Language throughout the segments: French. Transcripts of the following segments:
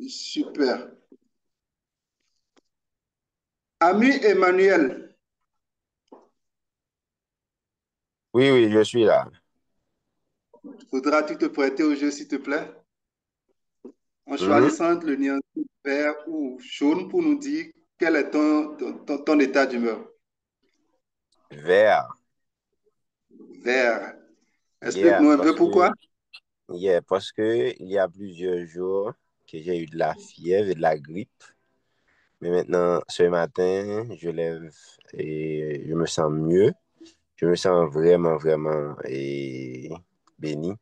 Super. Ami Emmanuel, Oui, oui, je suis là. voudras-tu te prêter au jeu, s'il te plaît, en Mhm. choisissant le nuance vert ou jaune pour nous dire quel est ton état d'humeur? Vert. Vert. Yeah, Explique-nous un peu pourquoi. parce que il y a plusieurs jours que j'ai eu de la fièvre et de la grippe. Mais maintenant, ce matin, je lève et je me sens mieux. Je me sens vraiment, vraiment béni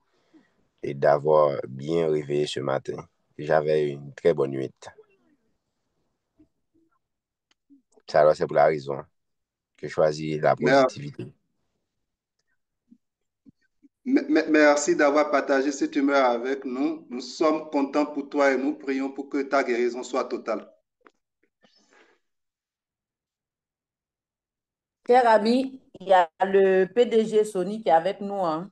et d'avoir bien réveillé ce matin. J'avais une très bonne nuit. Ça, alors, c'est pour la raison que je choisis la Mer- positivité. Merci d'avoir partagé cette humeur avec nous. Nous sommes contents pour toi et nous prions pour que ta guérison soit totale. Cher ami, il y a le PDG Sony qui est avec nous, hein.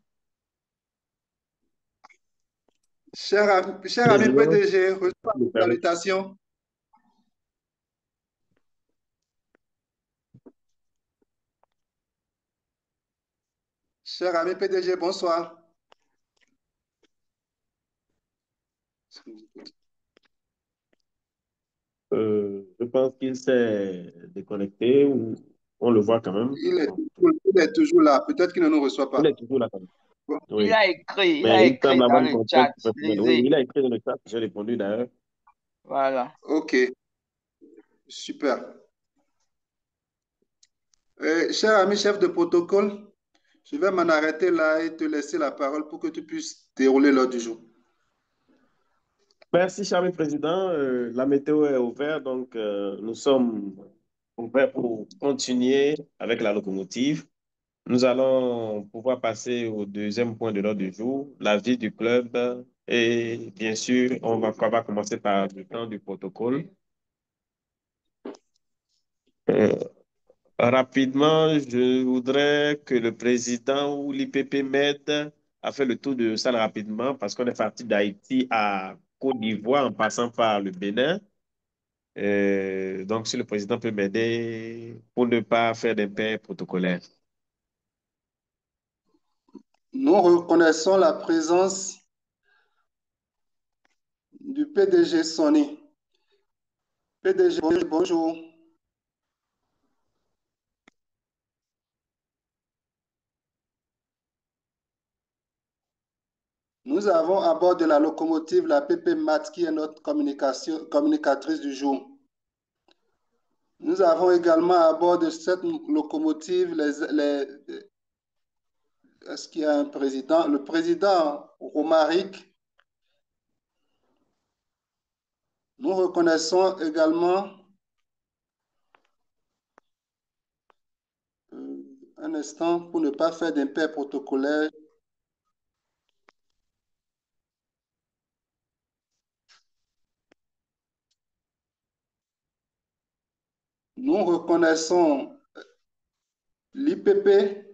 Cher ami Président, PDG, reçois me mes permet- salutations. Cher ami PDG, bonsoir. je pense qu'il s'est déconnecté ou on le voit quand même. Bon, Il est toujours là. Peut-être qu'il ne nous reçoit il est pas. toujours là quand même. Il Oui. a écrit, il a Mais il semble écrit avoir dans une le contrainte chat. professionnelle. Oui, Lisez. il a écrit dans le chat, j'ai répondu d'ailleurs. Voilà. OK, super. Cher ami chef de protocole, je vais m'en arrêter là et te laisser la parole pour que tu puisses dérouler l'ordre du jour. Merci, cher ami président. La météo est ouverte, donc nous sommes ouverts pour continuer avec la locomotive. Nous allons pouvoir passer au deuxième point de l'ordre du jour, la vie du club. Et bien sûr, on va commencer par le temps du protocole. Euh, Rapidement, je voudrais que le président ou l'IPP m'aide à faire le tour de ça rapidement parce qu'on est parti d'Haïti à Côte d'Ivoire en passant par le Bénin. Donc, si le président peut m'aider pour ne pas faire d'impair protocolaire. Nous reconnaissons la présence du PDG Sony. PDG, bonjour. Nous avons à bord de la locomotive la PP Mat qui est notre communicatrice du jour. Nous avons également à bord de cette locomotive est-ce qu'il y a un président? Le président Romaric. Nous reconnaissons également un instant pour ne pas faire d'impair protocolaire. Nous reconnaissons l'IPP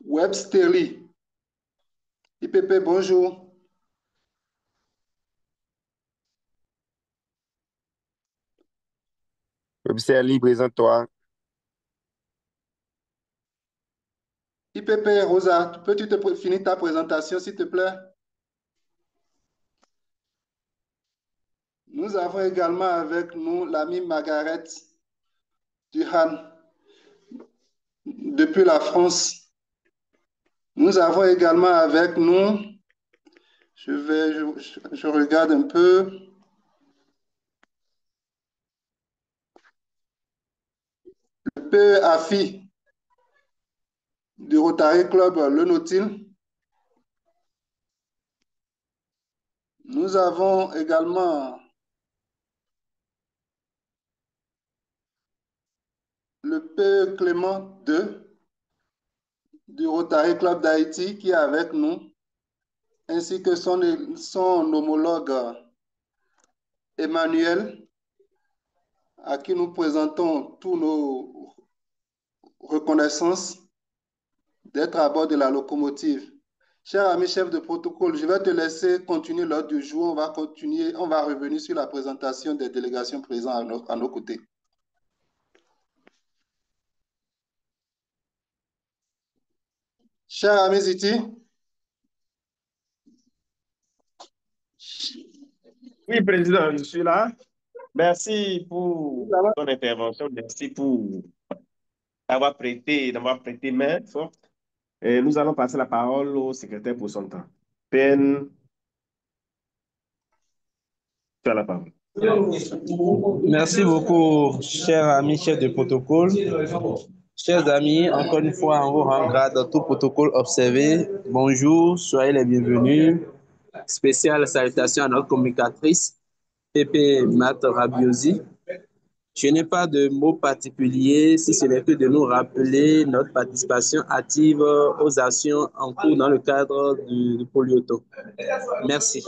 Websterly. IPP, bonjour. Websterly, présente-toi. IPP Rosa, peux-tu te finir ta présentation, s'il te plaît? Nous avons également avec nous l'ami Margaret Duhan depuis la France. Nous avons également avec nous, je regarde un peu, le PAFI du Rotary Club Le Nautil. Nous avons également le P. Clément II du Rotary Club d'Haïti qui est avec nous, ainsi que son homologue Emmanuel, à qui nous présentons tous nos reconnaissances d'être à bord de la locomotive. Cher ami chef de protocole, je vais te laisser continuer l'ordre du jour. On va revenir sur la présentation des délégations présentes à nos côtés. Cher ami Ziti. Oui, Président, je suis là. Merci pour ton intervention. Merci pour d'avoir prêté main forte. Et nous allons passer la parole au secrétaire pour son temps. PN, tu as la parole. Merci beaucoup, cher ami chef de protocole. Chers amis, encore une fois, on vous rend grâce à tout protocole observé. Bonjour, soyez les bienvenus. Spéciale salutation à notre communicatrice, Pepe Mat Rabiosi. Je n'ai pas de mots particuliers, si ce n'est que de nous rappeler notre participation active aux actions en cours dans le cadre du Polioton. Merci.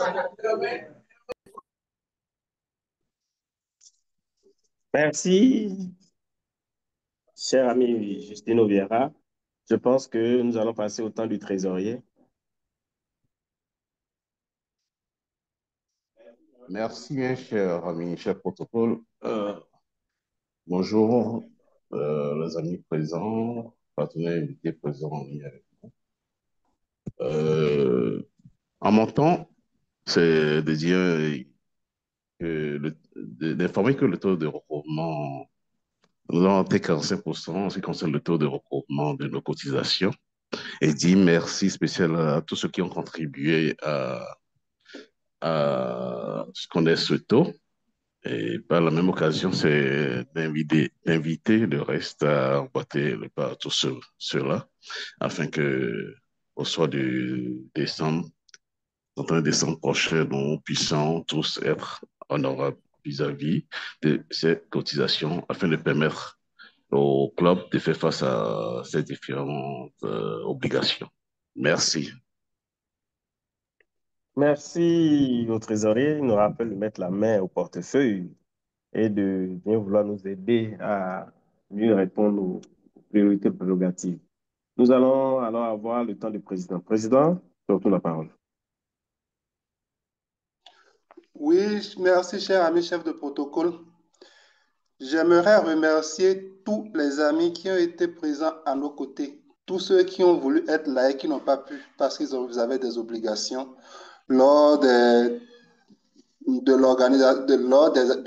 Merci, cher ami Justino Vieira. Je pense que nous allons passer au temps du trésorier. Merci, bien, cher ami, cher protocole. Bonjour, les amis présents, partenaires invités présents en ligne avec nous. En mon temps, c'est de dire d'informer que le taux de recouvrement, nous avons été 45% en ce qui concerne le taux de recouvrement de nos cotisations, et dire merci spécial à tous ceux qui ont contribué à ce qu'on ait ce taux. Et par la même occasion, c'est d'inviter le reste à emboîter le pas à tous ceux-là, afin que, au soir du décembre, 31 décembre prochain, nous puissions tous être honorables vis-à-vis de ces cotisations, afin de permettre au club de faire face à ces différentes obligations. Merci. Merci au trésorier. Il nous rappelle de mettre la main au portefeuille et de bien vouloir nous aider à mieux répondre aux priorités prérogatives. Nous allons alors avoir le temps du président. Président, je retourne la parole. Oui, merci, cher ami chef de protocole. J'aimerais remercier tous les amis qui ont été présents à nos côtés, tous ceux qui ont voulu être là et qui n'ont pas pu parce qu'ils avaient des obligations lors de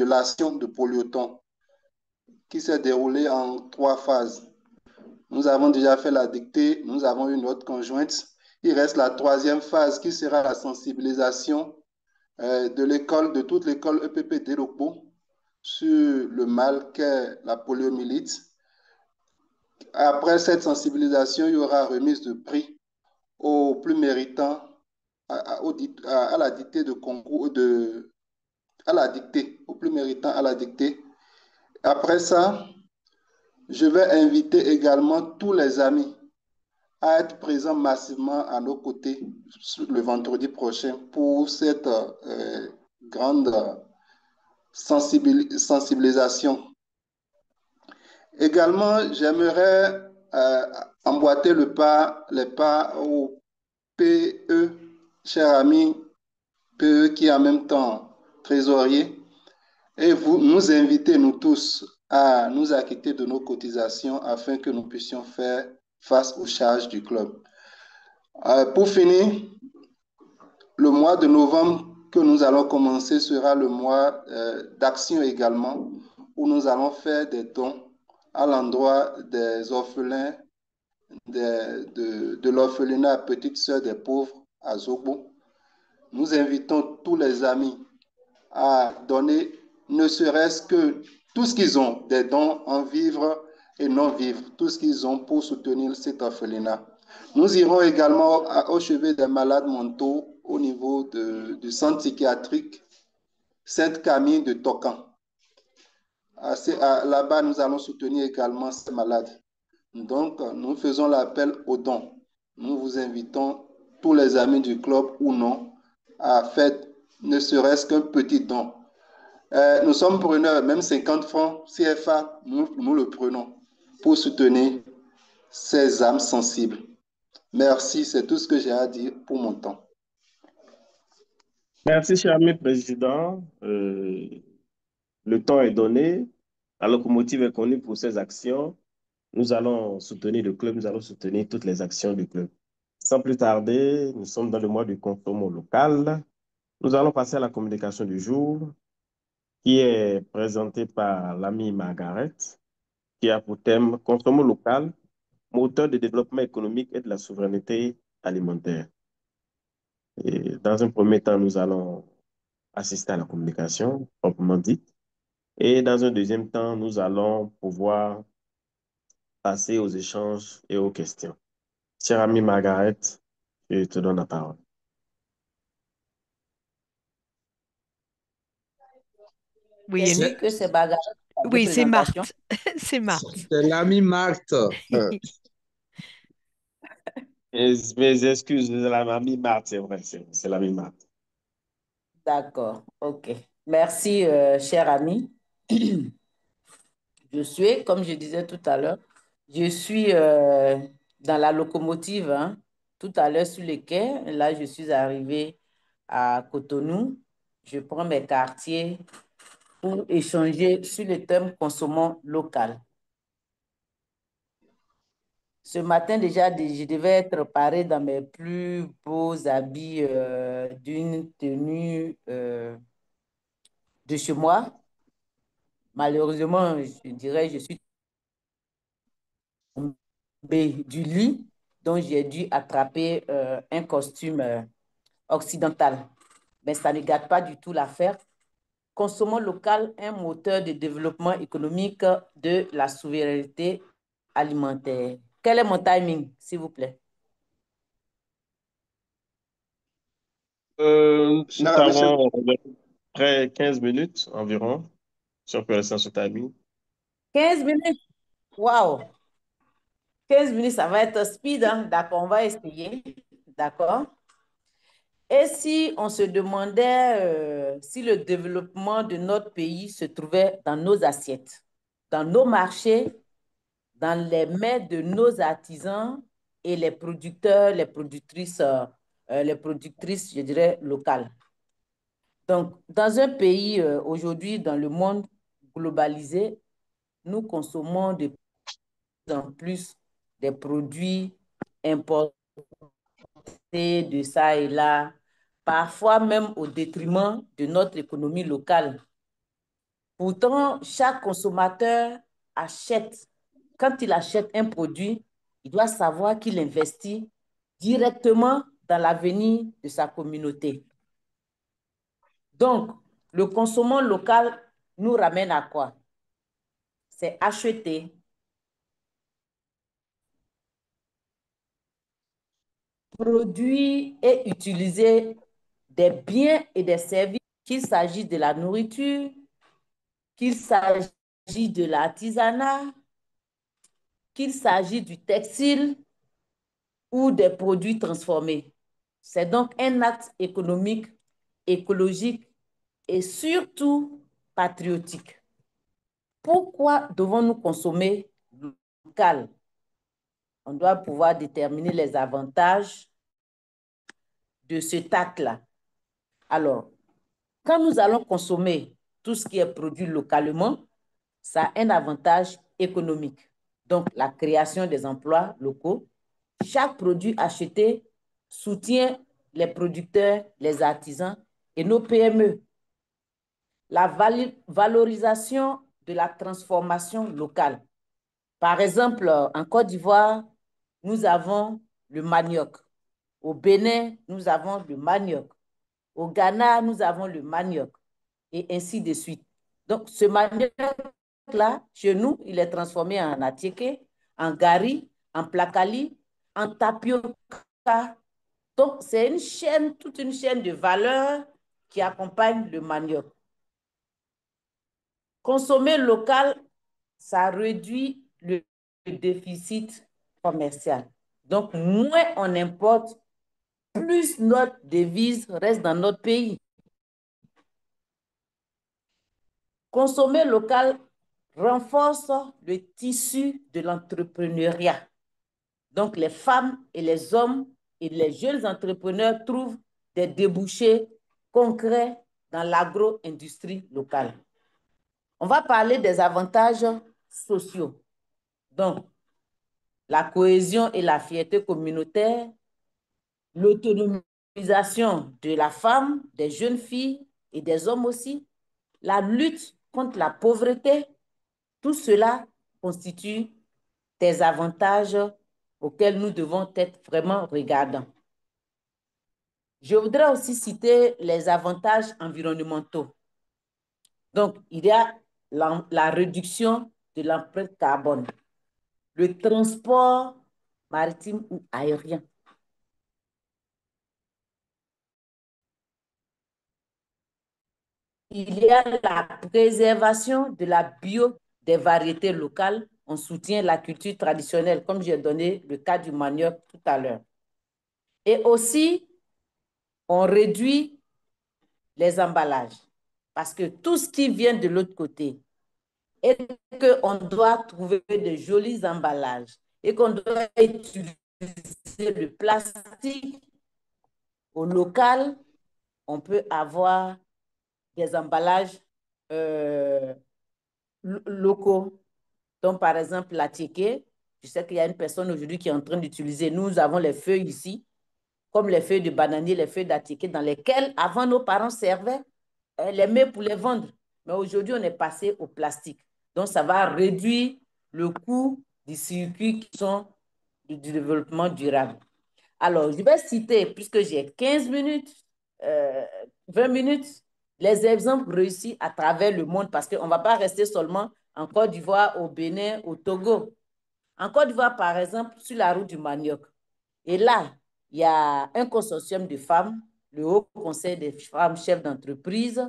l'action de Polioton qui s'est déroulée en 3 phases. Nous avons déjà fait la dictée, nous avons une note conjointe. Il reste la 3e phase qui sera la sensibilisation de toute l'école EPP d'Elokpo sur le mal qu'est la poliomyélite. Après cette sensibilisation, il y aura remise de prix aux plus méritants à la dictée de concours, à la dictée, aux plus méritants à la dictée. Après ça, je vais inviter également tous les amis à être présents massivement à nos côtés le vendredi prochain pour cette grande sensibilisation. Également, j'aimerais emboîter les pas au PE, cher ami PE qui est en même temps trésorier, et vous nous inviter, nous tous, à nous acquitter de nos cotisations afin que nous puissions faire face aux charges du club. Pour finir, le mois de novembre que nous allons commencer sera le mois d'action également, où nous allons faire des dons à l'endroit des orphelins de l'orphelinat Petite Sœur des Pauvres à Zobo. Nous invitons tous les amis à donner ne serait-ce que tout ce qu'ils ont, des dons en vivres et non vivres, tout ce qu'ils ont pour soutenir cet orphelinat. Nous irons également au chevet des malades mentaux au niveau du centre psychiatrique Sainte-Camille de Tocan. Là-bas, nous allons soutenir également ces malades. Donc, nous faisons l'appel aux dons. Nous vous invitons, tous les amis du club ou non, à faire ne serait-ce qu'un petit don. Nous sommes preneurs, même 50 francs CFA, nous le prenons pour soutenir ces âmes sensibles. Merci, c'est tout ce que j'ai à dire pour mon temps. Merci, cher ami président. Le temps est donné. La locomotive est connue pour ses actions. Nous allons soutenir le club, nous allons soutenir toutes les actions du club. Sans plus tarder, nous sommes dans le mois du consommation local. Nous allons passer à la communication du jour, qui est présentée par l'ami Margaret, qui a pour thème consommation local, moteur de développement économique et de la souveraineté alimentaire. Et dans un premier temps, nous allons assister à la communication, proprement dite. Et dans un deuxième temps, nous allons pouvoir passer aux échanges et aux questions. Chère amie Margaret, je te donne la parole. Oui, J'ai vu que c'est Margaret qui a des oui, c'est présentations. Marthe. C'est Marthe. C'est l'ami Marthe. Mes excuses, c'est la mamie Marthe, c'est vrai, c'est la mamie Marthe. D'accord, ok. Merci, cher ami. Je suis, comme je disais tout à l'heure, je suis dans la locomotive, hein, tout à l'heure sur les quais. Là, je suis arrivée à Cotonou. Je prends mes quartiers pour échanger sur le thème consommons local. Ce matin, déjà, je devais être parée dans mes plus beaux habits d'une tenue de chez moi. Malheureusement, je dirais, je suis tombée du lit, donc j'ai dû attraper un costume occidental. Mais ça ne gâte pas du tout l'affaire. Consommons local, un moteur de développement économique de la souveraineté alimentaire. Quel est mon timing, s'il vous plaît? Nous Cher ami, avons près 15 minutes environ, si on peut rester sur timing. 15 minutes? Waouh! 15 minutes, ça va être speed, hein? D'accord, on va essayer. D'accord. Et si on se demandait si le développement de notre pays se trouvait dans nos assiettes, dans nos marchés, dans les mains de nos artisans et les producteurs, les productrices, je dirais, locales. Donc, dans un pays aujourd'hui, dans le monde globalisé, nous consommons de plus en plus des produits importés de ça et là, parfois même au détriment de notre économie locale. Pourtant, chaque consommateur achète, quand il achète un produit, il doit savoir qu'il investit directement dans l'avenir de sa communauté. Donc, le consommant local nous ramène à quoi? C'est acheter, produire et utiliser des biens et des services, qu'il s'agisse de la nourriture, qu'il s'agisse de l'artisanat, qu'il s'agisse du textile ou des produits transformés. C'est donc un acte économique, écologique et surtout patriotique. Pourquoi devons-nous consommer local? On doit pouvoir déterminer les avantages de cet acte-là. Alors, quand nous allons consommer tout ce qui est produit localement, ça a un avantage économique. Donc, la création des emplois locaux. Chaque produit acheté soutient les producteurs, les artisans et nos PME. La valorisation de la transformation locale. Par exemple, en Côte d'Ivoire, nous avons le manioc. Au Bénin, nous avons le manioc. Au Ghana, nous avons le manioc. Et ainsi de suite. Donc, ce manioc-là, chez nous, il est transformé en atiéké, en gari, en placali, en tapioca. Donc, c'est une chaîne, toute une chaîne de valeurs qui accompagne le manioc. Consommer local, ça réduit le déficit commercial. Donc, moins on importe, plus notre devise reste dans notre pays. Consommer local renforce le tissu de l'entrepreneuriat. Donc, les femmes et les hommes et les jeunes entrepreneurs trouvent des débouchés concrets dans l'agro-industrie locale. On va parler des avantages sociaux. Donc, la cohésion et la fierté communautaire, l'autonomisation de la femme, des jeunes filles et des hommes aussi, la lutte contre la pauvreté, tout cela constitue des avantages auxquels nous devons être vraiment regardants. Je voudrais aussi citer les avantages environnementaux. Donc, il y a la réduction de l'empreinte carbone, le transport maritime ou aérien. Il y a la préservation de la bio des variétés locales. On soutient la culture traditionnelle, comme j'ai donné le cas du manioc tout à l'heure. Et aussi, on réduit les emballages. Parce que tout ce qui vient de l'autre côté, et qu'on doit trouver de jolis emballages, et qu'on doit utiliser le plastique au local, on peut avoir des emballages locaux. Donc, par exemple, la ticket, je sais qu'il y a une personne aujourd'hui qui est en train d'utiliser, nous avons les feuilles ici, comme les feuilles de bananier, les feuilles d'attiqué, dans lesquelles, avant, nos parents servaient les mets pour les vendre. Mais aujourd'hui, on est passé au plastique. Donc, ça va réduire le coût des circuits qui sont du développement durable. Alors, je vais citer, puisque j'ai 15 minutes, 20 minutes, les exemples réussis à travers le monde, parce qu'on ne va pas rester seulement en Côte d'Ivoire, au Bénin, au Togo. En Côte d'Ivoire, par exemple, sur la route du manioc. Et là, il y a un consortium de femmes, le Haut Conseil des femmes chefs d'entreprise,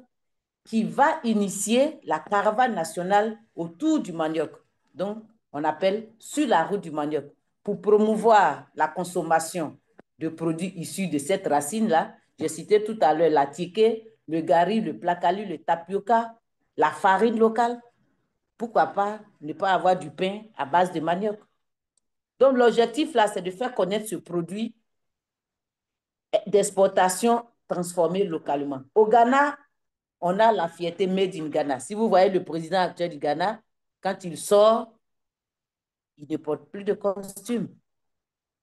qui va initier la caravane nationale autour du manioc. Donc, on appelle sur la route du manioc, pour promouvoir la consommation de produits issus de cette racine-là. J'ai cité tout à l'heure la tiké, le gari, le placali, le tapioca, la farine locale. Pourquoi pas ne pas avoir du pain à base de manioc? Donc, l'objectif là, c'est de faire connaître ce produit d'exportation transformé localement. Au Ghana, on a la fierté Made in Ghana. Si vous voyez le président actuel du Ghana, quand il sort, il ne porte plus de costume.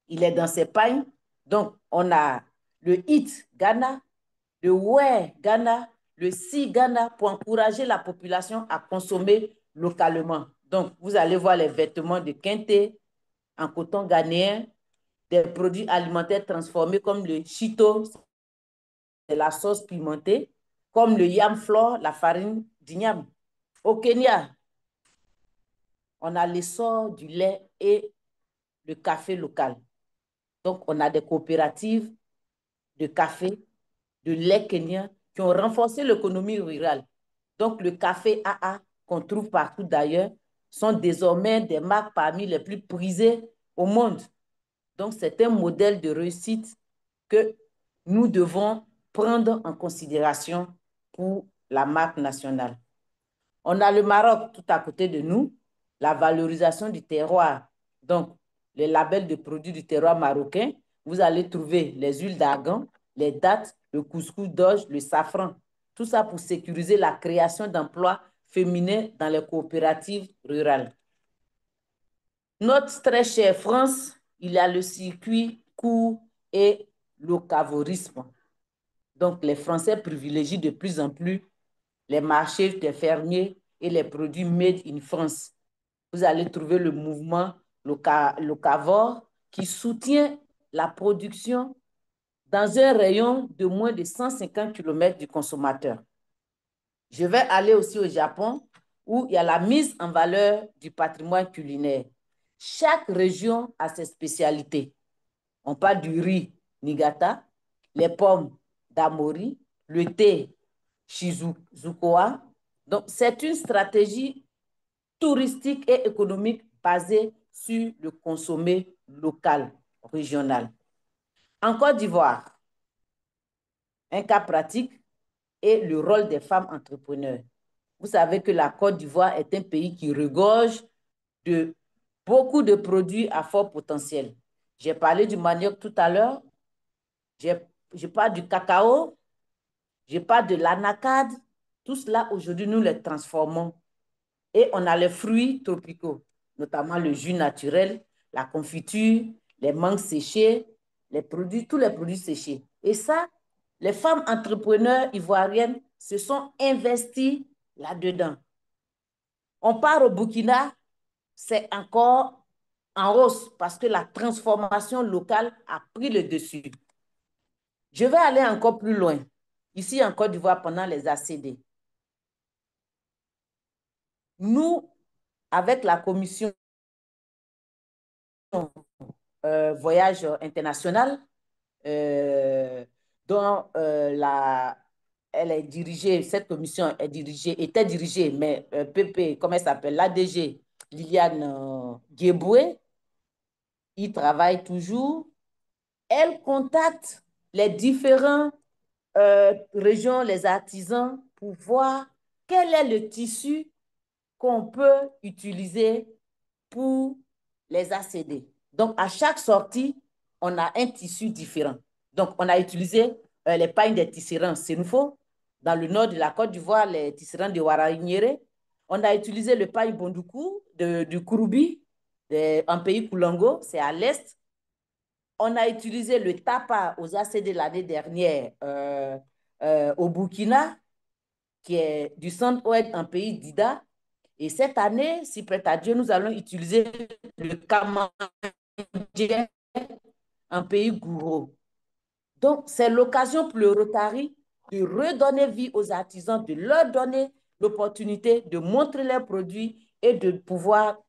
Il est dans ses pagnes. Donc, on a le HIT Ghana, le Wear Ghana, le Si Ghana pour encourager la population à consommer localement. Donc, vous allez voir les vêtements de Kente en coton ghanéen, des produits alimentaires transformés comme le Chito, c'est la sauce pimentée, comme le yam flour, la farine d'igname. Au Kenya, on a l'essor du lait et le café local. Donc, on a des coopératives de café, de lait kenyan qui ont renforcé l'économie rurale. Donc, le café AA qu'on trouve partout d'ailleurs sont désormais des marques parmi les plus prisées au monde. Donc, c'est un modèle de réussite que nous devons prendre en considération pour la marque nationale. On a le Maroc tout à côté de nous, la valorisation du terroir. Donc, les labels de produits du terroir marocain, vous allez trouver les huiles d'argan, les dattes, le couscous d'orge, le safran. Tout ça pour sécuriser la création d'emplois féminins dans les coopératives rurales. Notre très chère France, il y a le circuit court et locavorisme. Donc, les Français privilégient de plus en plus les marchés des fermiers et les produits made in France. Vous allez trouver le mouvement locavore qui soutient la production dans un rayon de moins de 150 km du consommateur. Je vais aller aussi au Japon où il y a la mise en valeur du patrimoine culinaire. Chaque région a ses spécialités. On parle du riz Niigata, les pommes d'Amori, le thé Shizuoka. Donc, c'est une stratégie touristique et économique basée sur le consommé local, régional. En Côte d'Ivoire, un cas pratique est le rôle des femmes entrepreneurs. Vous savez que la Côte d'Ivoire est un pays qui regorge de beaucoup de produits à fort potentiel. J'ai parlé du manioc tout à l'heure. Je parle du cacao. Je parle de l'anacarde. Tout cela, aujourd'hui, nous les transformons. Et on a les fruits tropicaux, notamment le jus naturel, la confiture, les mangues séchées, tous les produits séchés. Et ça, les femmes entrepreneurs ivoiriennes se sont investies là-dedans. On part au Burkina, c'est encore en hausse parce que la transformation locale a pris le dessus. Je vais aller encore plus loin. Ici en Côte d'Ivoire, pendant les ACD, nous, avec la commission voyage international, dont elle est dirigée, cette commission était dirigée, mais PP, comment elle s'appelle, l'ADG, Liliane Guéboué, il travaille toujours. Elle contacte les différentes régions, les artisans, pour voir quel est le tissu qu'on peut utiliser pour les ACD. Donc, à chaque sortie, on a un tissu différent. Donc, on a utilisé les pagnes des tisserands Sénoufo. Dans le nord de la Côte d'Ivoire, les tisserands de Waraignere. On a utilisé le pagne Bondoukou du Kouroubi, en pays Koulango, c'est à l'est. On a utilisé le tapa aux ACD l'année dernière au Burkina, qui est du centre-ouest en pays d'Ida. Et cette année, si prête à Dieu, nous allons utiliser le kamandien en pays Gouro. Donc, c'est l'occasion pour le Rotary de redonner vie aux artisans, de leur donner l'opportunité de montrer leurs produits et de pouvoir,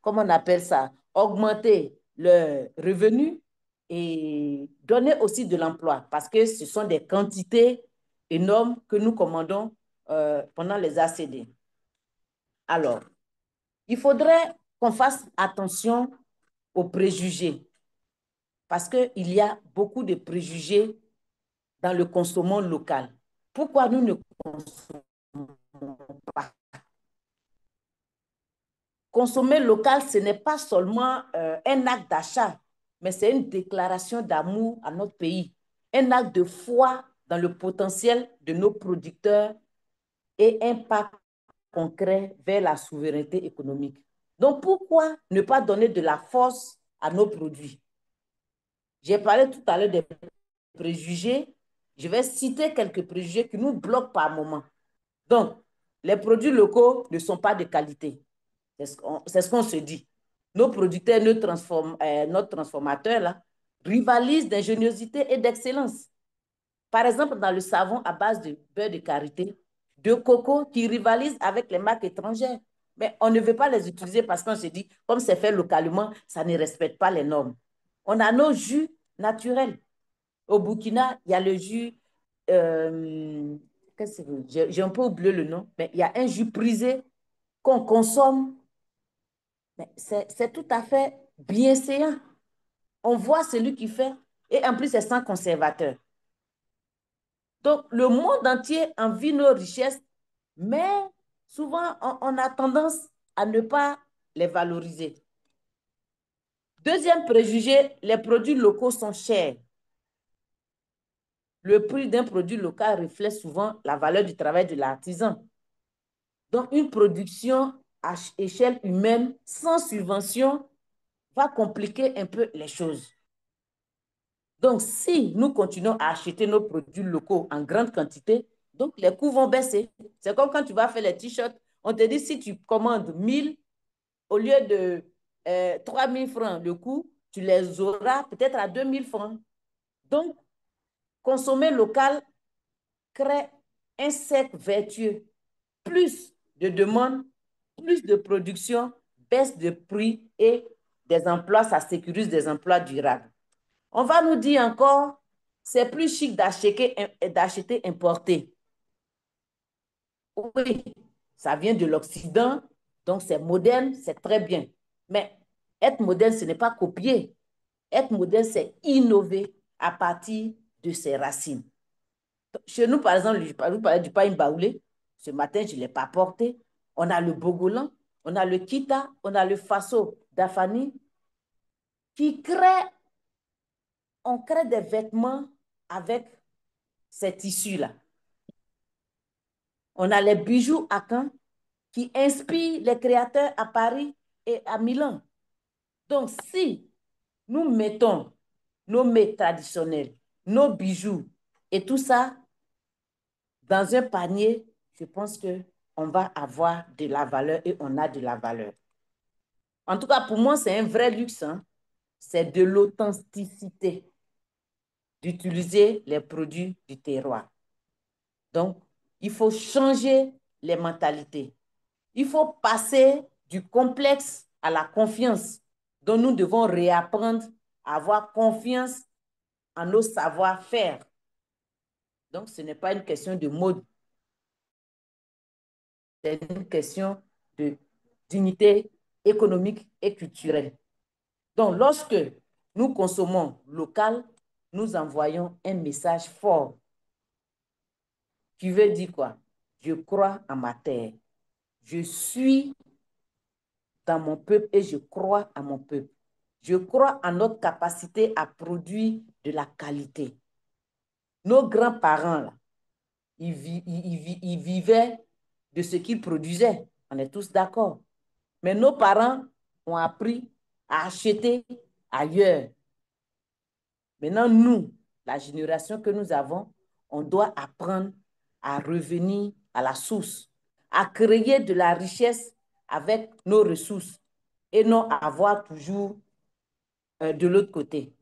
comment on appelle ça, augmenter leurs revenus et donner aussi de l'emploi parce que ce sont des quantités énormes que nous commandons pendant les ACD. Alors, il faudrait qu'on fasse attention aux préjugés parce qu'il y a beaucoup de préjugés dans le consommant local. Pourquoi nous ne consommons pas? Consommer local, ce n'est pas seulement un acte d'achat, mais c'est une déclaration d'amour à notre pays, un acte de foi dans le potentiel de nos producteurs et un pas concret vers la souveraineté économique. Donc, pourquoi ne pas donner de la force à nos produits? J'ai parlé tout à l'heure des préjugés. Je vais citer quelques préjugés qui nous bloquent par moment. Donc, les produits locaux ne sont pas de qualité. C'est ce qu'on se dit. Nos producteurs, notre transformateur, là, rivalisent d'ingéniosité et d'excellence. Par exemple, dans le savon à base de beurre de karité, de coco qui rivalisent avec les marques étrangères. Mais on ne veut pas les utiliser parce qu'on se dit, comme c'est fait localement, ça ne respecte pas les normes. On a nos jus naturels. Au Burkina, il y a le jus, j'ai un peu oublié le nom, mais il y a un jus prisé qu'on consomme. C'est tout à fait bienséant. On voit celui qui fait, et en plus, c'est sans conservateur. Donc, le monde entier envie nos richesses, mais souvent, on a tendance à ne pas les valoriser. Deuxième préjugé, les produits locaux sont chers. Le prix d'un produit local reflète souvent la valeur du travail de l'artisan. Donc, une production à échelle humaine sans subvention va compliquer un peu les choses. Donc, si nous continuons à acheter nos produits locaux en grande quantité, donc les coûts vont baisser. C'est comme quand tu vas faire les t-shirts, on te dit si tu commandes 1000, au lieu de 3000 francs le coût, tu les auras peut-être à 2000 francs. Donc, consommer local crée un cercle vertueux. Plus de demandes, plus de production, baisse de prix et des emplois, ça sécurise des emplois durables. On va nous dire encore, c'est plus chic d'acheter importé. Oui, ça vient de l'Occident, donc c'est moderne, c'est très bien. Mais être moderne, ce n'est pas copier. Être moderne, c'est innover à partir de ses racines. Chez nous, par exemple, je vous parlais du pain baoulé. Ce matin, je ne l'ai pas porté. On a le bogolan, on a le kita, on a le faso d'Afani qui crée on crée des vêtements avec ces tissus-là. On a les bijoux à Caen qui inspirent les créateurs à Paris et à Milan. Donc, si nous mettons nos mets traditionnels, nos bijoux et tout ça dans un panier, je pense qu'on va avoir de la valeur et on a de la valeur. En tout cas, pour moi, c'est un vrai luxe. Hein? C'est de l'authenticité d'utiliser les produits du terroir. Donc, il faut changer les mentalités. Il faut passer du complexe à la confiance. Donc, nous devons réapprendre à avoir confiance en nos savoir-faire. Donc, ce n'est pas une question de mode. C'est une question de dignité économique et culturelle. Donc, lorsque nous consommons local, nous envoyons un message fort qui veut dire quoi? Je crois en ma terre. Je suis dans mon peuple et je crois à mon peuple. Je crois en notre capacité à produire de la qualité. Nos grands-parents, là, ils vivaient de ce qu'ils produisaient. On est tous d'accord. Mais nos parents ont appris à acheter ailleurs. Maintenant, nous, la génération que nous avons, on doit apprendre à revenir à la source, à créer de la richesse avec nos ressources et non à avoir toujours de l'autre côté.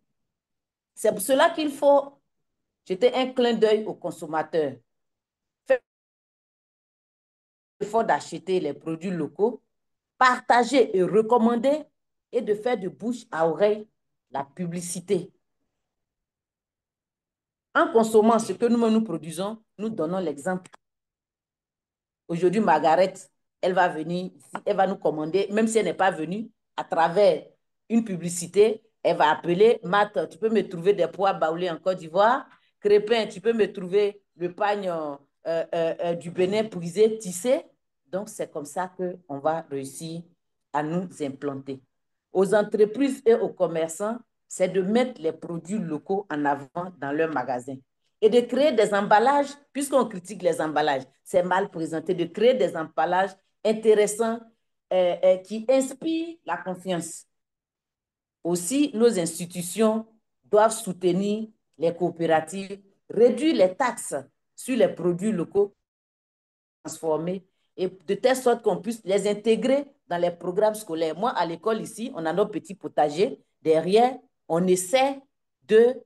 C'est pour cela qu'il faut jeter un clin d'œil aux consommateurs. Faire l'effort d'acheter les produits locaux, partager et recommander et de faire de bouche à oreille la publicité. En consommant ce que nous produisons, nous donnons l'exemple. Aujourd'hui, Margaret, elle va venir ici, elle va nous commander, même si elle n'est pas venue, à travers une publicité, elle va appeler, Matt, tu peux me trouver des pois baoulés en Côte d'Ivoire, Crépin, tu peux me trouver le pagne du Bénin brisé, tissé. Donc, c'est comme ça qu'on va réussir à nous implanter. Aux entreprises et aux commerçants, c'est de mettre les produits locaux en avant dans leur magasin et de créer des emballages, puisqu'on critique les emballages, c'est mal présenté, de créer des emballages intéressants qui inspirent la confiance. Aussi, nos institutions doivent soutenir les coopératives, réduire les taxes sur les produits locaux transformés et de telle sorte qu'on puisse les intégrer dans les programmes scolaires. Moi, à l'école ici, on a nos petits potagers. Derrière, on essaie de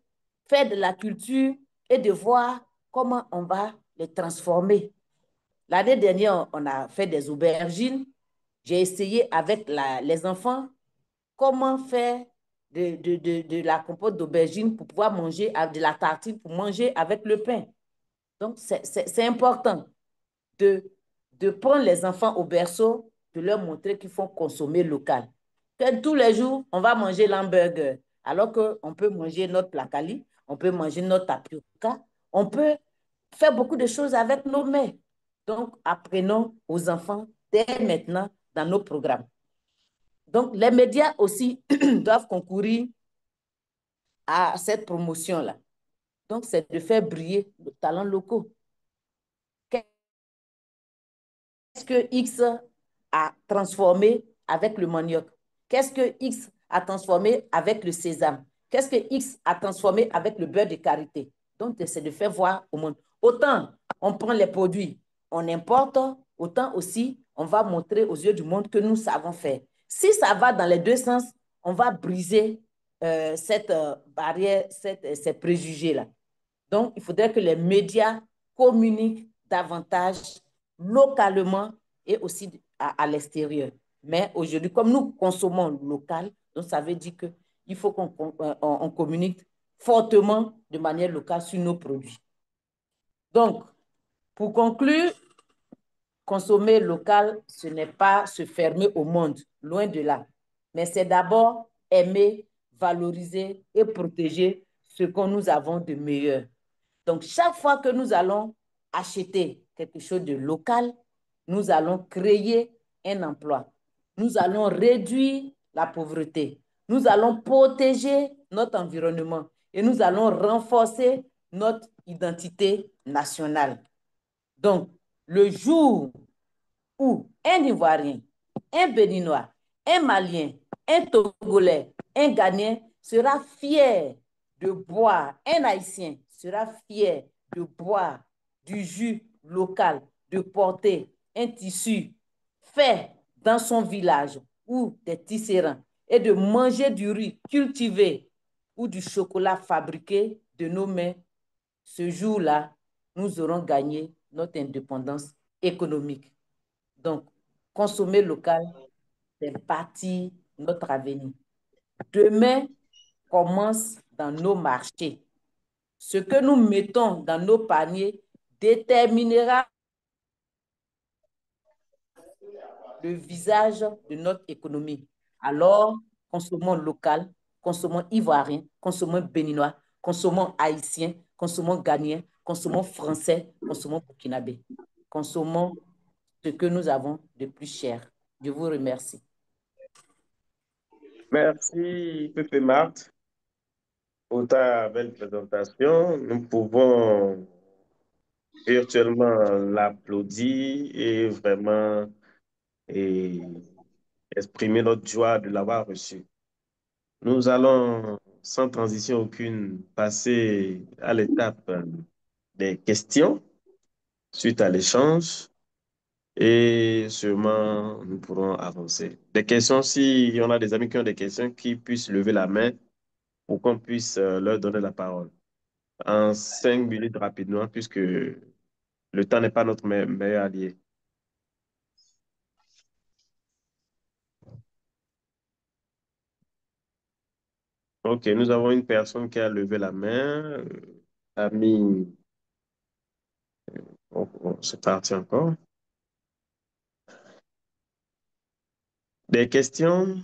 faire de la culture et de voir comment on va les transformer. L'année dernière, on a fait des aubergines. J'ai essayé avec les enfants comment faire de la compote d'aubergine pour pouvoir manger, de la tartine pour manger avec le pain. Donc, c'est important de prendre les enfants au berceau, de leur montrer qu'il faut consommer local. Que tous les jours, on va manger l'hamburger, alors qu'on peut manger notre placali, on peut manger notre tapioca, on peut faire beaucoup de choses avec nos mains. Donc, apprenons aux enfants dès maintenant dans nos programmes. Donc, les médias aussi doivent concourir à cette promotion-là. Donc, c'est de faire briller nos talents locaux. Qu'est-ce que X a transformé avec le manioc? Qu'est-ce que X a transformé avec le sésame? Qu'est-ce que X a transformé avec le beurre de karité? Donc, c'est de faire voir au monde. Autant on prend les produits, on importe, autant aussi on va montrer aux yeux du monde que nous savons faire. Si ça va dans les deux sens, on va briser cette barrière, ces préjugés-là. Donc, il faudrait que les médias communiquent davantage localement et aussi à l'extérieur. Mais aujourd'hui, comme nous consommons local, donc ça veut dire qu'il faut qu'on communique fortement de manière locale sur nos produits. Donc, pour conclure, consommer local, ce n'est pas se fermer au monde, loin de là. Mais c'est d'abord aimer, valoriser et protéger ce que nous avons de meilleur. Donc, chaque fois que nous allons acheter quelque chose de local, nous allons créer un emploi. Nous allons réduire la pauvreté. Nous allons protéger notre environnement et nous allons renforcer notre identité nationale. Donc, le jour où un Ivoirien, un Béninois, un Malien, un Togolais, un Ghanéen sera fier de boire, un Haïtien sera fier de boire du jus local, de porter un tissu fait dans son village ou des tisserands et de manger du riz cultivé ou du chocolat fabriqué de nos mains, ce jour-là, nous aurons gagné notre indépendance économique. Donc, consommer local, c'est bâtir notre avenir. Demain commence dans nos marchés. Ce que nous mettons dans nos paniers déterminera le visage de notre économie. Alors, consommons local, consommons ivoirien, consommons béninois, consommons haïtien, consommons ghanéen, consommons français, consommons burkinabé. Consommons ce que nous avons de plus cher. Je vous remercie. Merci, Pepe Marthe, pour ta belle présentation. Nous pouvons virtuellement l'applaudir et vraiment et exprimer notre joie de l'avoir reçu. Nous allons, sans transition aucune, passer à l'étape des questions suite à l'échange et sûrement nous pourrons avancer. Des questions, si on a des amis qui ont des questions, qui puissent lever la main pour qu'on puisse leur donner la parole. En 5 minutes rapidement, puisque le temps n'est pas notre meilleur allié. OK, nous avons une personne qui a levé la main. Ami, c'est parti encore. Des questions?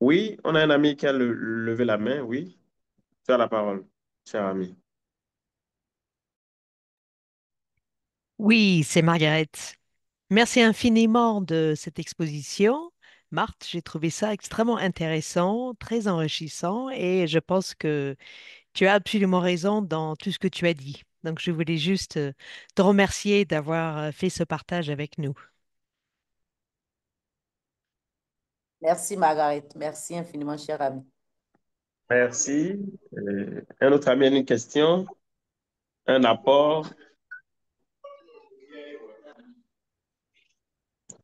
Oui, on a un ami qui a levé la main, oui. Tu as la parole, cher ami. Oui, c'est Margaret. Merci infiniment de cette exposition. Marthe, j'ai trouvé ça extrêmement intéressant, très enrichissant et je pense que tu as absolument raison dans tout ce que tu as dit. Donc, je voulais juste te remercier d'avoir fait ce partage avec nous. Merci, Margaret. Merci infiniment, cher ami. Merci. Un autre ami a une question, un apport.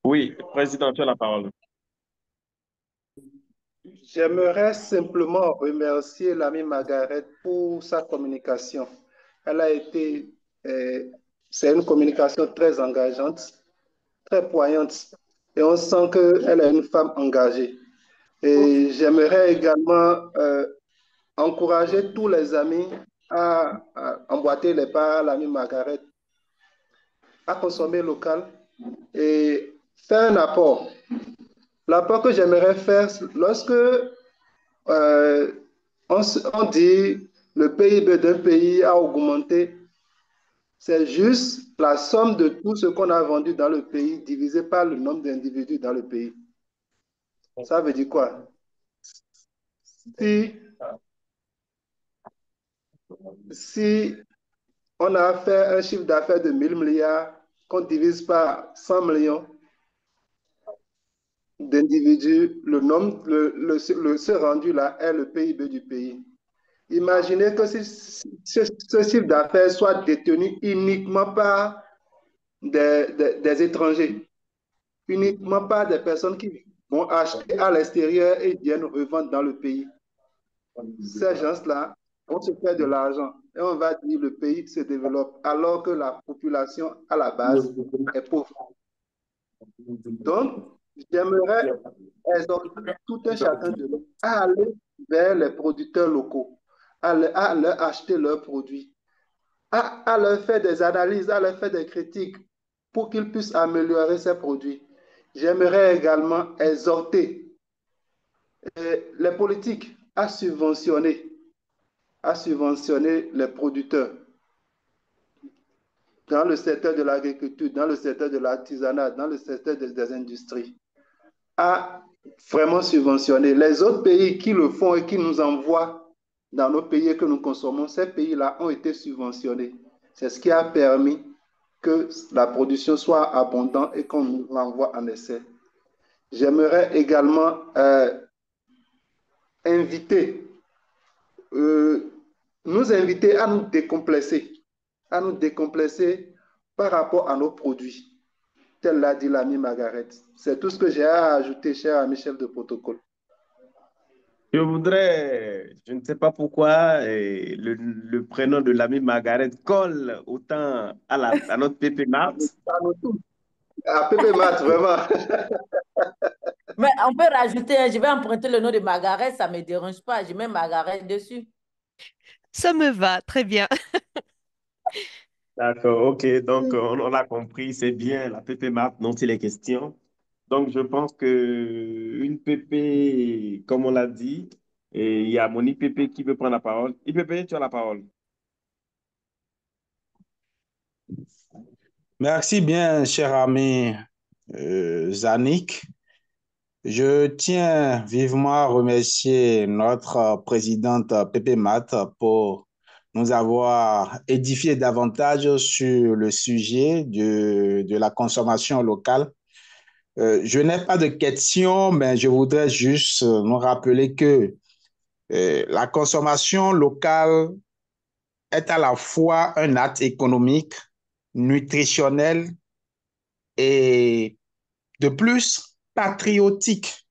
Oui, Président, tu as la parole. J'aimerais simplement remercier l'ami Margaret pour sa communication. Elle a été, c'est une communication très engageante, très poignante, et on sent qu'elle est une femme engagée. Et j'aimerais également encourager tous les amis à emboîter les pas à l'ami Margaret, à consommer local et faire un apport. L'apport que j'aimerais faire, lorsque on dit le PIB d'un pays a augmenté, c'est juste la somme de tout ce qu'on a vendu dans le pays divisé par le nombre d'individus dans le pays. Ça veut dire quoi? Si on a fait un chiffre d'affaires de 1000 milliards qu'on divise par 100 millions d'individus, le nombre, ce rendu-là est le PIB du pays. Imaginez que ce chiffre d'affaires soit détenu uniquement par des étrangers, uniquement par des personnes qui vont acheter à l'extérieur et viennent revendre dans le pays. Ces gens-là vont se faire de l'argent et on va dire que le pays se développe alors que la population à la base est pauvre. Donc, j'aimerais exhorter tout un chacun de nous à aller vers les producteurs locaux, à leur acheter leurs produits, à leur faire des analyses, à leur faire des critiques pour qu'ils puissent améliorer ces produits. J'aimerais également exhorter les politiques à subventionner les producteurs dans le secteur de l'agriculture, dans le secteur de l'artisanat, dans le secteur des industries, à vraiment subventionné. Les autres pays qui le font et qui nous envoient dans nos pays et que nous consommons, ces pays-là ont été subventionnés. C'est ce qui a permis que la production soit abondante et qu'on nous l'envoie en essai. J'aimerais également inviter, euh, nous inviter à nous décomplexer par rapport à nos produits, tel l'a dit l'ami Margaret. C'est tout ce que j'ai à ajouter, cher ami chef de protocole. Je ne sais pas pourquoi le prénom de l'ami Margaret colle autant à notre Pépé Marthe. À Pépé Mat, vraiment. Mais on peut rajouter, je vais emprunter le nom de Margaret, ça ne me dérange pas. Je mets Margaret dessus. Ça me va, très bien. D'accord, ok. Donc, on l'a compris, c'est bien la Pépé Marthe dont il est question. Donc, je pense que une Pépé, comme on l'a dit, et il y a Moni Pépé qui veut prendre la parole. IPP, tu as la parole. Merci bien, cher ami Zanik. Je tiens vivement à remercier notre présidente Pépé Mat pour nous avoir édifié davantage sur le sujet de la consommation locale. Je n'ai pas de questions, mais je voudrais juste nous rappeler que la consommation locale est à la fois un acte économique, nutritionnel et de plus patriotique.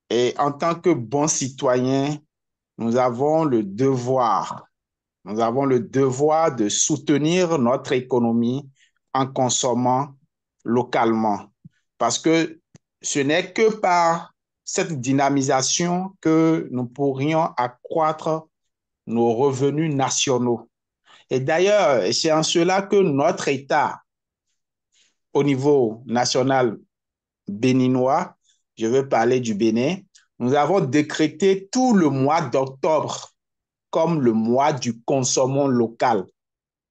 Et en tant que bons citoyens, nous avons le devoir, nous avons le devoir de soutenir notre économie en consommant localement. Parce que ce n'est que par cette dynamisation que nous pourrions accroître nos revenus nationaux. Et d'ailleurs, c'est en cela que notre État, au niveau national béninois, je veux parler du Bénin, nous avons décrété tout le mois d'octobre comme le mois du consommant local.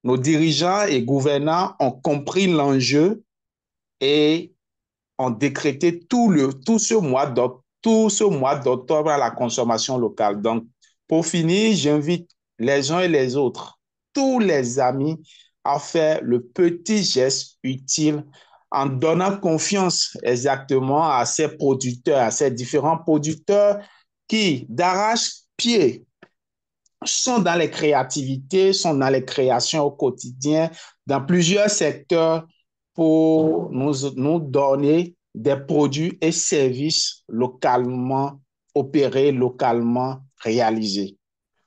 Nos dirigeants et gouvernants ont compris l'enjeu et ont décrété tout ce mois d'octobre à la consommation locale. Donc, pour finir, j'invite les uns et les autres, tous les amis, à faire le petit geste utile en donnant confiance exactement à ces producteurs, à ces différents producteurs qui, d'arrache-pied, sont dans les créativités, sont dans les créations au quotidien, dans plusieurs secteurs pour nous donner des produits et services localement opérés, localement réalisés.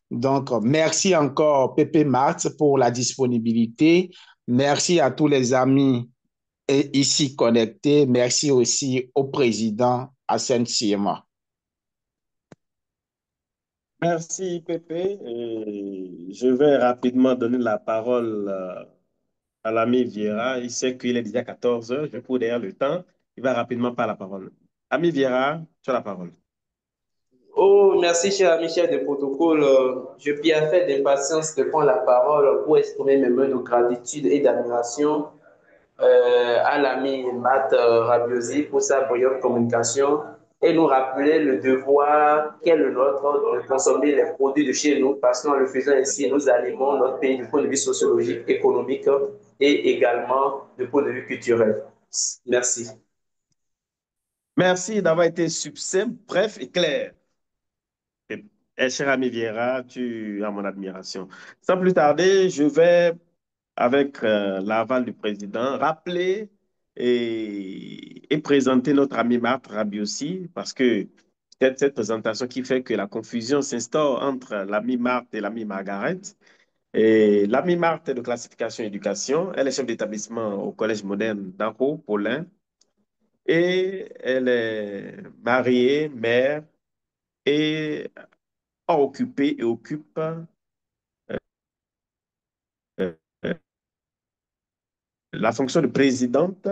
Donc, merci encore, Pépé Marthe, pour la disponibilité. Merci à tous les amis ici connectés. Merci aussi au président Hassan Siema. Merci, Pépé. Et je vais rapidement donner la parole à l'ami Vieira. Il sait qu'il est déjà 14 heures. Je cours derrière le temps. Il va rapidement prendre la parole. Ami Vieira, tu as la parole. Oh, merci, cher ami, chef de protocole. Je piaffais d'impatience de prendre la parole pour exprimer mes mots de gratitude et d'admiration à l'ami Matt Rabiosi pour sa brillante communication et nous rappeler le devoir qu'est le nôtre de consommer les produits de chez nous parce qu'en le faisant ainsi, nous animons notre pays du point de vue sociologique, économique et également du point de vue culturel. Merci. Merci d'avoir été succinct, bref et clair. Cher ami Vieira, tu as mon admiration. Sans plus tarder, je vais, avec l'aval du président, rappeler et présenter notre ami Marthe Rabiossi, parce que c'est cette présentation qui fait que la confusion s'instaure entre l'ami Marthe et l'ami Margaret. Et l'ami Marthe est de classification éducation. Elle est chef d'établissement au Collège moderne d'Anko, Paulin. Et elle est mariée, mère, et a occupé et occupe la fonction de présidente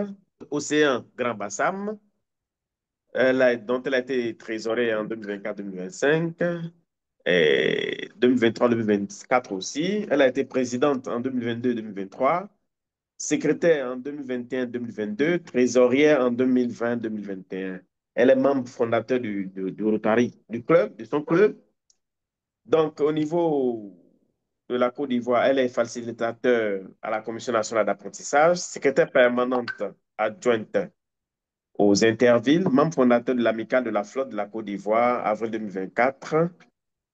Océan Grand Bassam, dont elle a été trésorière en 2024-2025 et 2023-2024 aussi. Elle a été présidente en 2022-2023, secrétaire en 2021-2022, trésorière en 2020-2021. Elle est membre fondateur du Rotary, du club, de son club. Donc, au niveau de la Côte d'Ivoire, elle est facilitateur à la Commission nationale d'apprentissage, secrétaire permanente adjointe aux Intervilles, membre fondateur de l'Amicale de la flotte de la Côte d'Ivoire, avril 2024.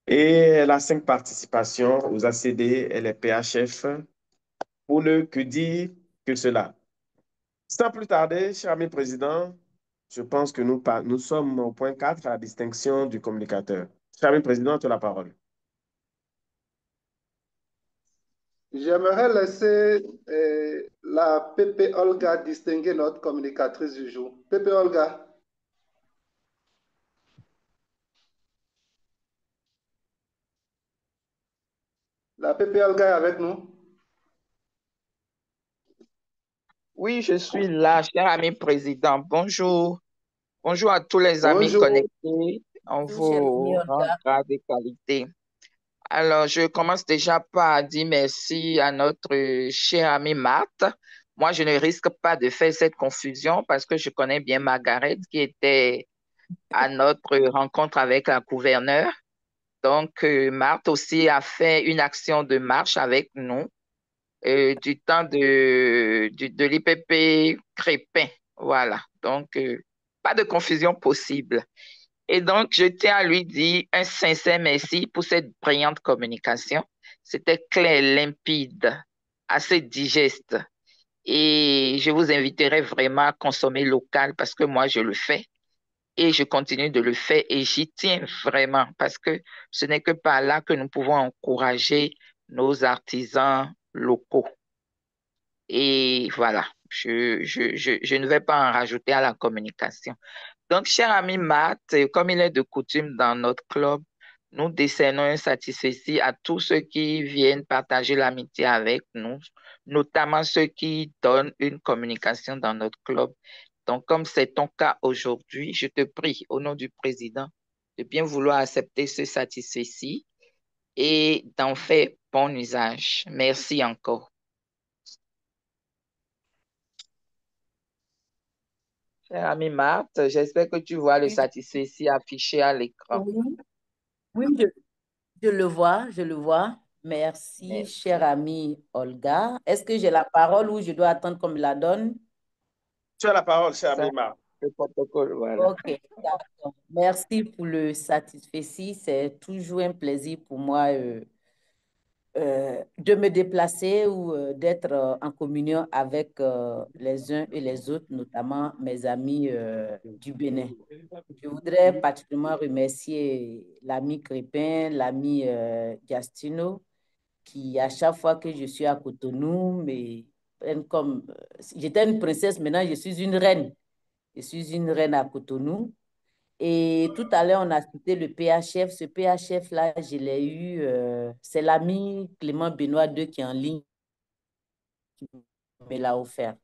Et elle a 5 participations aux ACD, elle est PHF. Pour ne que dire que cela. Sans plus tarder, cher ami président, je pense que nous sommes au point 4, la distinction du communicateur. Cher ami président, tu as la parole. J'aimerais laisser la Pépé Olga distinguer notre communicatrice du jour. Pépé Olga. La Pépé Olga est avec nous. Oui, je suis là, cher ami président. Bonjour. Bonjour à tous les amis Bonjour. connectés en Bonjour, chère amie vos rangs, Olga. grades et qualités. Alors, je commence déjà par dire merci à notre chère amie Marthe. Moi, je ne risque pas de faire cette confusion parce que je connais bien Margaret qui était à notre rencontre avec la gouverneure. Donc, Marthe aussi a fait une action de marche avec nous du temps de l'IPP Crépin. Voilà. Donc, pas de confusion possible. Et donc, je tiens à lui dire un sincère merci pour cette brillante communication. C'était clair, limpide, assez digeste. Et je vous inviterai vraiment à consommer local parce que moi, je le fais et je continue de le faire et j'y tiens vraiment parce que ce n'est que par là que nous pouvons encourager nos artisans locaux. Et voilà, je ne vais pas en rajouter à la communication. Donc, cher ami Matt, comme il est de coutume dans notre club, nous décernons un satisfecit à tous ceux qui viennent partager l'amitié avec nous, notamment ceux qui donnent une communication dans notre club. Donc, comme c'est ton cas aujourd'hui, je te prie, au nom du président, de bien vouloir accepter ce satisfecit et d'en faire bon usage. Merci encore. Cher ami Marthe, j'espère que tu vois le Oui, satisfecit affiché à l'écran. oui, oui, je le vois, je le vois. Merci, chère Merci. amie Olga. Est-ce que j'ai la parole ou je dois attendre qu'on me la donne? Tu as la parole, cher Ça, ami Marc. le protocole, voilà. Ok, d'accord. Merci pour le satisfecit. C'est toujours un plaisir pour moi de me déplacer ou d'être en communion avec les uns et les autres, notamment mes amis du Bénin. Je voudrais particulièrement remercier l'ami Crépin, l'ami Giastino, qui à chaque fois que je suis à Cotonou, mais comme j'étais une princesse, maintenant je suis une reine. Je suis une reine à Cotonou. Et tout à l'heure, on a cité le PHF. Ce PHF-là, je l'ai eu. C'est l'ami Clément Benoît II qui est en ligne, qui me l'a offert.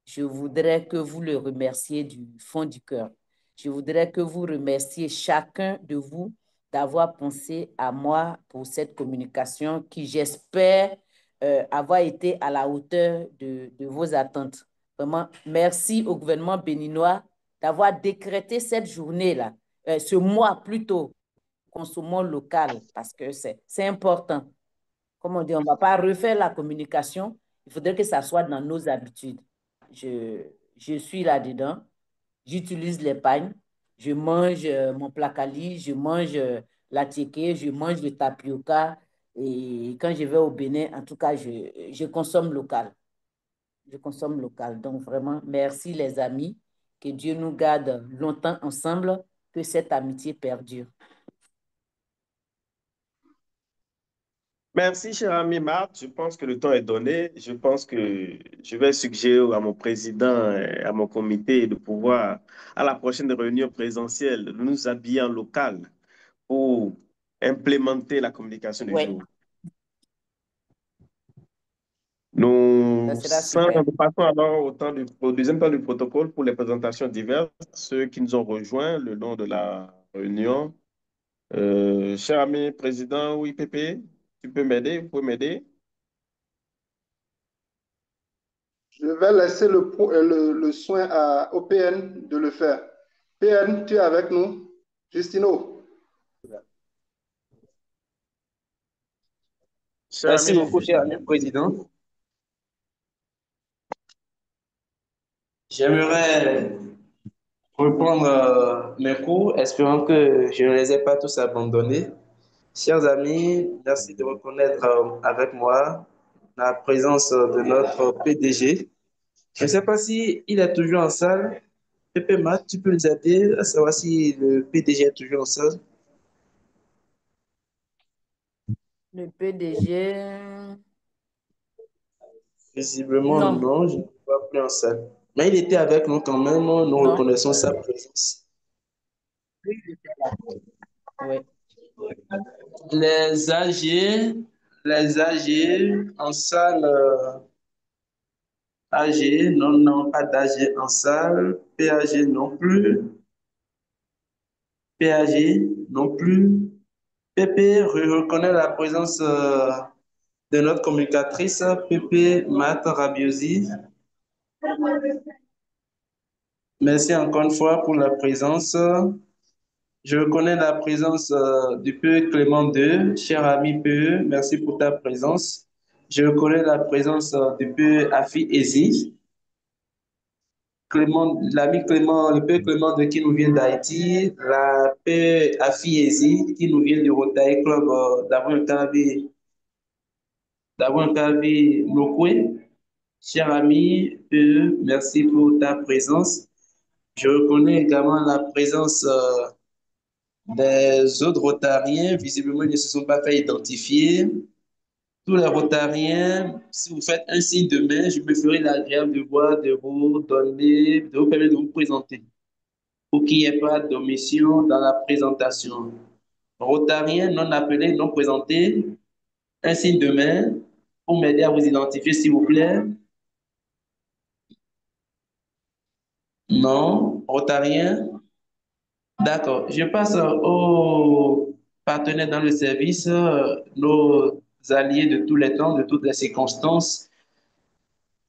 Je voudrais que vous le remerciez du fond du cœur. Je voudrais que vous remerciez chacun de vous d'avoir pensé à moi pour cette communication qui, j'espère, avoir été à la hauteur de vos attentes. Vraiment, merci au gouvernement béninois d'avoir décrété cette journée-là, ce mois plutôt, consommons local, parce que c'est important. Comme on dit, on ne va pas refaire la communication. Il faudrait que ça soit dans nos habitudes. Je, je suis là-dedans. J'utilise les pagnes. Je mange mon placali, je mange la tiéké, je mange le tapioca. Et quand je vais au Bénin, en tout cas, je consomme local. Je consomme local. Donc, vraiment, merci les amis. Que Dieu nous garde longtemps ensemble, que cette amitié perdure. Merci, cher ami Marc. Je pense que le temps est donné. Je pense que je vais suggérer à mon président et à mon comité de pouvoir, à la prochaine réunion présentielle, de nous habiller en local pour implémenter la communication du Oui, jour. ça sera super. Nous passons alors au deuxième temps du protocole pour les présentations diverses, ceux qui nous ont rejoints le long de la réunion. Cher ami président, oui, Pépé, tu peux m'aider, vous pouvez m'aider? Je vais laisser le soin à OPN de le faire. PN, tu es avec nous? Justino. Cher Merci ami, beaucoup, cher ami président. J'aimerais reprendre mes cours, espérant que je ne les ai pas tous abandonnés. Chers amis, merci de reconnaître avec moi la présence de notre PDG. Je ne sais pas si il est toujours en salle. Pépé Matt, tu peux nous aider à savoir si le PDG est toujours en salle? Le PDG, Visiblement, non, non, je ne le vois plus en salle. Mais il était avec nous quand même, nous non. reconnaissons sa présence. Oui. Les AG, les AG en salle, AG, non, non, pas d'AG en salle, PAG non plus, PAG non plus. PP reconnaît la présence de notre communicatrice, PP Mat Rabiosi. Merci encore une fois pour la présence. Je reconnais la présence du PE Clément 2, cher ami PE, merci pour ta présence. Je reconnais la présence du PE Afi Ezi, Clément, l'ami Clément, le PE Clément 2 qui nous vient d'Haïti, la PE Afi Ezi qui nous vient du Rotary Club d'Abouinkabi Lokwe. Cher ami PE, merci pour ta présence. Je reconnais également la présence des autres Rotariens. Visiblement, ils ne se sont pas fait identifier. Tous les Rotariens, si vous faites un signe de main, je me ferai l'agréable de voir, de vous donner, de vous permettre de vous présenter pour qu'il n'y ait pas d'omission dans la présentation. Rotariens non appelés, non présentés, un signe de main pour m'aider à vous identifier, s'il vous plaît. Non, Rotarien. D'accord. Je passe aux partenaires dans le service, nos alliés de tous les temps, de toutes les circonstances.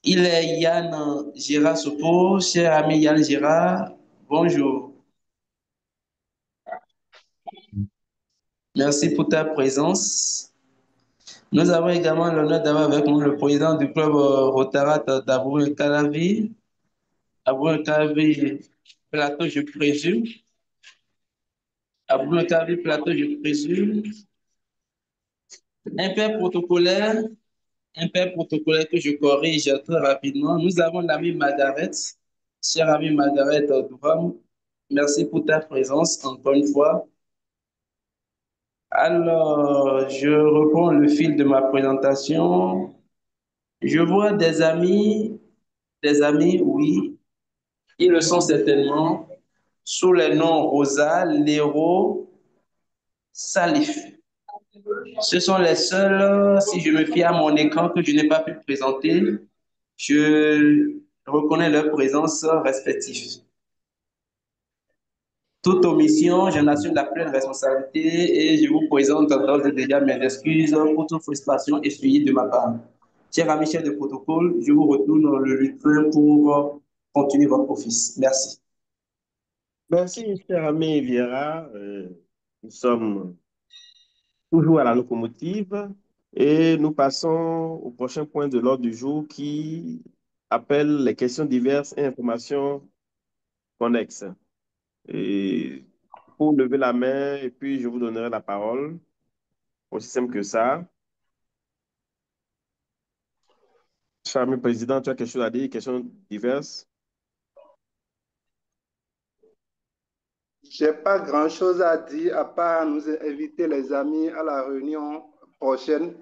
Il est Yann Gérard Sopo, cher ami Yann Gérard. Bonjour. Merci pour ta présence. Nous avons également l'honneur d'avoir avec nous le président du club Rotarat d'Abreu Calavi. Abreu Calavi Plateau, je présume. Abreu Calavi Plateau, je présume. Un père protocolaire, un père protocolaire que je corrige très rapidement. Nous avons l'ami Margaret, chère amie Margaret Duram. Merci pour ta présence encore une fois. Alors, je reprends le fil de ma présentation. Je vois des amis, oui, ils le sont certainement, sous les noms Rosa, Léro, Salif. Ce sont les seuls, si je me fie à mon écran, que je n'ai pas pu présenter. Je reconnais leur présence respective. Toute omission, j'en assume la pleine responsabilité et je vous présente d'ores et déjà mes excuses pour toute frustration essuyée de ma part. Cher ami chef de protocole, je vous retourne le lutrin pour continuer votre office. Merci. merci, cher ami Viera. Nous sommes toujours à la locomotive et nous passons au prochain point de l'ordre du jour qui appelle les questions diverses et informations connexes. Et pour lever la main et puis je vous donnerai la parole. Aussi simple que ça. Cher ami président, tu as quelque chose à dire, questions diverses? J'ai pas grand-chose à dire à part nous inviter les amis à la réunion prochaine,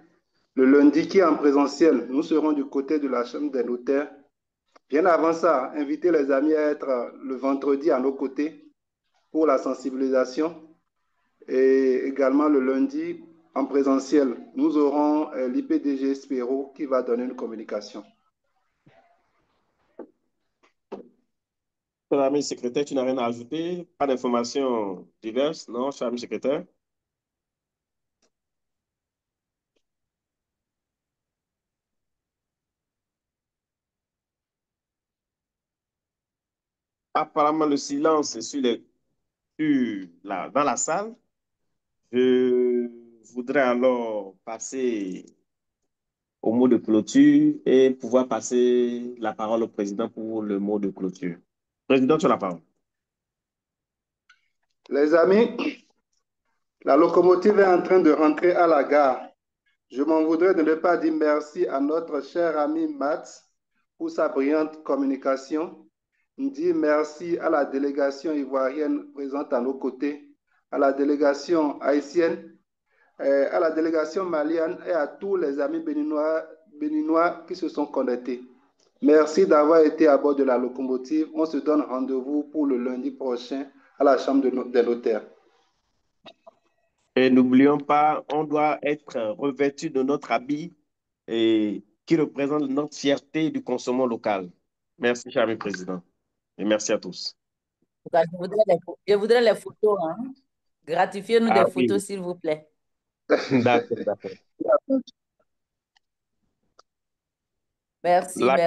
le lundi qui est en présentiel. Nous serons du côté de la Chambre des notaires. Bien avant ça, inviter les amis à être le vendredi à nos côtés pour la sensibilisation et également le lundi en présentiel. Nous aurons l'IPDG Spiro qui va donner une communication. Cher ami secrétaire, tu n'as rien à ajouter? Pas d'informations diverses? Non, cher ami secrétaire? apparemment le silence est dans la salle. Je voudrais alors passer au mot de clôture et pouvoir passer la parole au président pour le mot de clôture. Président, tu as la parole. Les amis, la locomotive est en train de rentrer à la gare. Je m'en voudrais de ne pas dire merci à notre cher ami Matt pour sa brillante communication. Dire merci à la délégation ivoirienne présente à nos côtés, à la délégation haïtienne, à la délégation malienne et à tous les amis béninois qui se sont connectés. Merci d'avoir été à bord de la locomotive. On se donne rendez-vous pour le lundi prochain à la Chambre des notaires. Et n'oublions pas, on doit être revêtu de notre habit et qui représente notre fierté du consommation local. Merci, cher ami président. Et merci à tous. Je voudrais les photos. Hein. Gratifiez-nous Ah des oui, photos, s'il vous plaît. d'accord, d'accord. Merci, La merci.